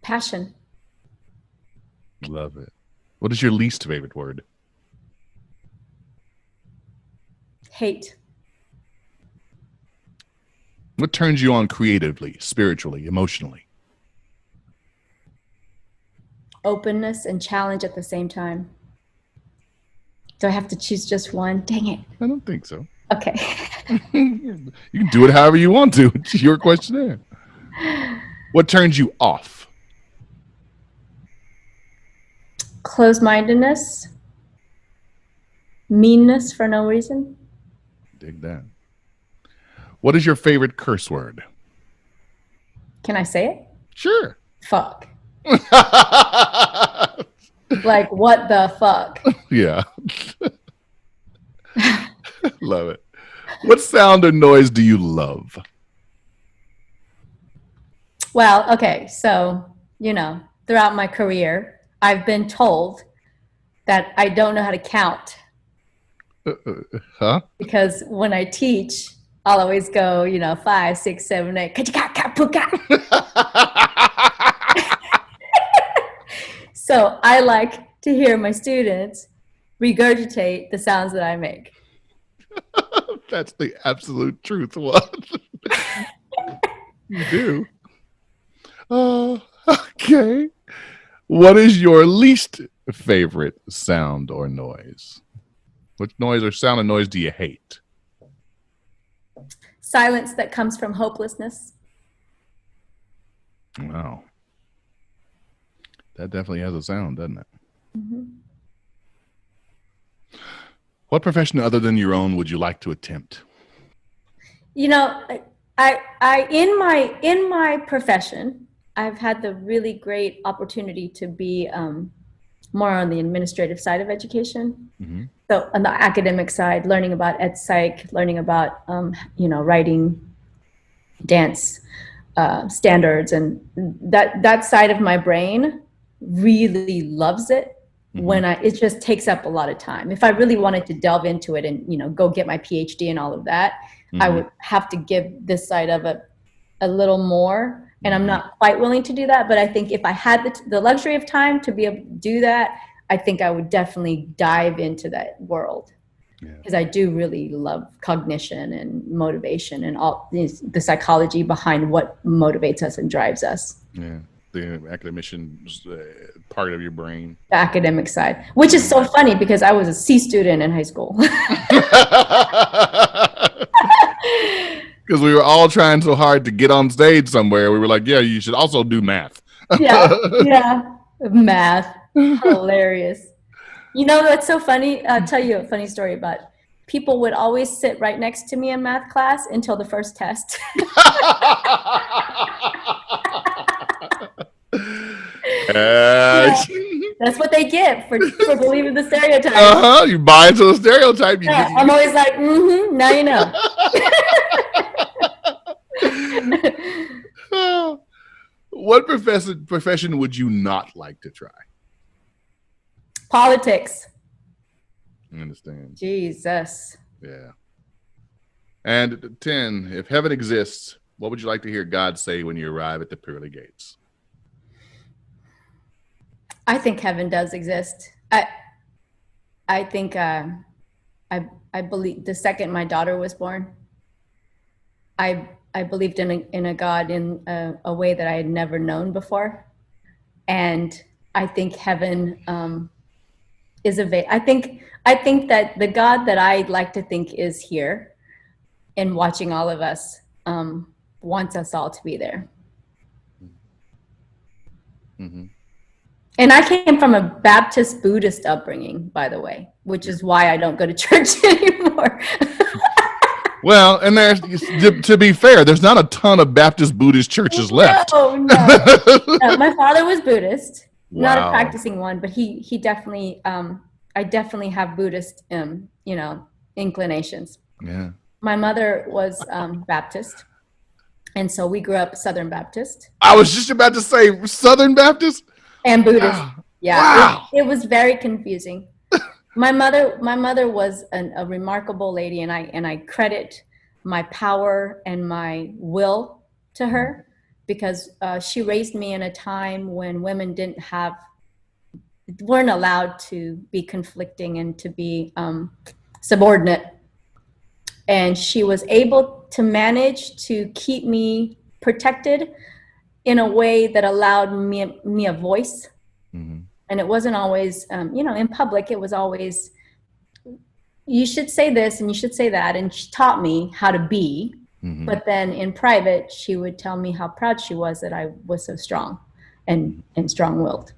Passion. Love it. What is your least favorite word? Hate. What turns you on creatively, spiritually, emotionally? Openness and challenge at the same time. Do I have to choose just one? Dang it. I don't think so. Okay. You can do it however you want to. It's your questionnaire. What turns you off? Closed-mindedness. Meanness for no reason. Dig that. What is your favorite curse word? Can I say it? Sure. Fuck. Like, what the fuck? Yeah. Love it. What sound or noise do you love? Well, okay. So, throughout my career, I've been told that I don't know how to count. Huh? Because when I teach, I'll always go, 5, 6, 7, 8. So I like to hear my students regurgitate the sounds that I make. That's the absolute truth. What? You do. Okay. What is your least favorite sound or noise? What noise or sound or noise do you hate? Silence that comes from hopelessness. Wow. That definitely has a sound, doesn't it? Mm-hmm. What profession other than your own would you like to attempt? I in my profession, I've had the really great opportunity to be more on the administrative side of education. Mm-hmm. So on the academic side, learning about ed psych, learning about writing, dance standards, and that side of my brain really loves it. Mm-hmm. It just takes up a lot of time. If I really wanted to delve into it and go get my PhD and all of that, mm-hmm. I would have to give this side of it a little more, and I'm not quite willing to do that. But I think if I had the luxury of time to be able to do that, I think I would definitely dive into that world. Because I do really love cognition and motivation and all the psychology behind what motivates us and drives us. Yeah, the academician part of your brain. The academic side, which is so funny because I was a C student in high school. Because we were all trying so hard to get on stage somewhere. We were like, yeah, you should also do math. Yeah, math. Hilarious. You know, that's so funny. I'll tell you a funny story about people would always sit right next to me in math class until the first test. That's what they get for believing the stereotype. You buy into the stereotype. I'm always like, now you know. What profession would you not like to try? Politics. I understand. Jesus. Yeah. And 10, if heaven exists, what would you like to hear God say when you arrive at the pearly gates? I think heaven does exist. I think I believe the second my daughter was born, I believed in a God in a way that I had never known before, and I think heaven is I think that the God that I like to think is here and watching all of us wants us all to be there. Mm-hmm. And I came from a Baptist Buddhist upbringing, by the way, which is why I don't go to church anymore. Well, and there's, to be fair, there's not a ton of Baptist Buddhist churches left. No. My father was Buddhist, not a practicing one, but he definitely, I definitely have Buddhist, inclinations. Yeah. My mother was Baptist, and so we grew up Southern Baptist. I was just about to say Southern Baptist and Buddhist. Yeah, wow. It was very confusing. My mother was a remarkable lady, and I credit my power and my will to her, because she raised me in a time when women weren't allowed to be conflicting and to be subordinate. And she was able to manage to keep me protected in a way that allowed me a voice. Mm-hmm. And it wasn't always, in public, it was always, you should say this and you should say that. And she taught me how to be. Mm-hmm. But then in private, she would tell me how proud she was that I was so strong and strong-willed.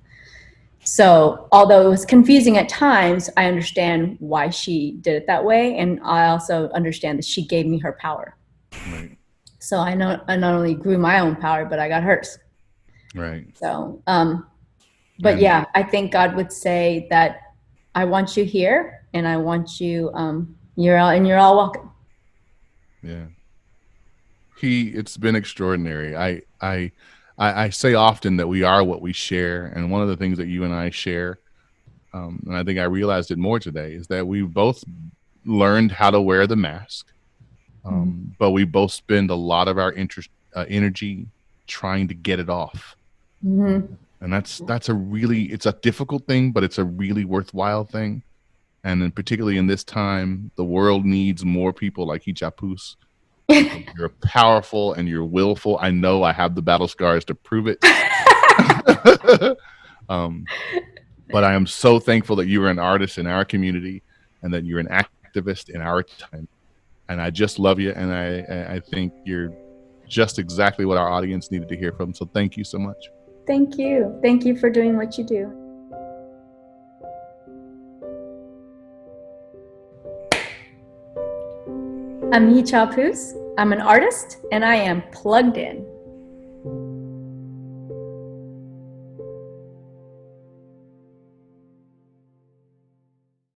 So although it was confusing at times, I understand why she did it that way. And I also understand that she gave me her power. Right. So I not only grew my own power, but I got hers. Right. So, but yeah, I think God would say that I want you here, and I want you, you're all welcome. Yeah. It's been extraordinary. I say often that we are what we share. And one of the things that you and I share, and I think I realized it more today, is that we both learned how to wear the mask. But we both spend a lot of our energy trying to get it off. Mm-hmm. And it's a difficult thing, but it's a really worthwhile thing. And then particularly in this time, the world needs more people like Hui Cha Poos. You're powerful and you're willful. I know I have the battle scars to prove it. But I am so thankful that you are an artist in our community and that you're an activist in our time. And I just love you. And I think you're just exactly what our audience needed to hear from. So thank you so much. Thank you. Thank you for doing what you do. I'm Hui Cha Poos. I'm an artist, and I am plugged in.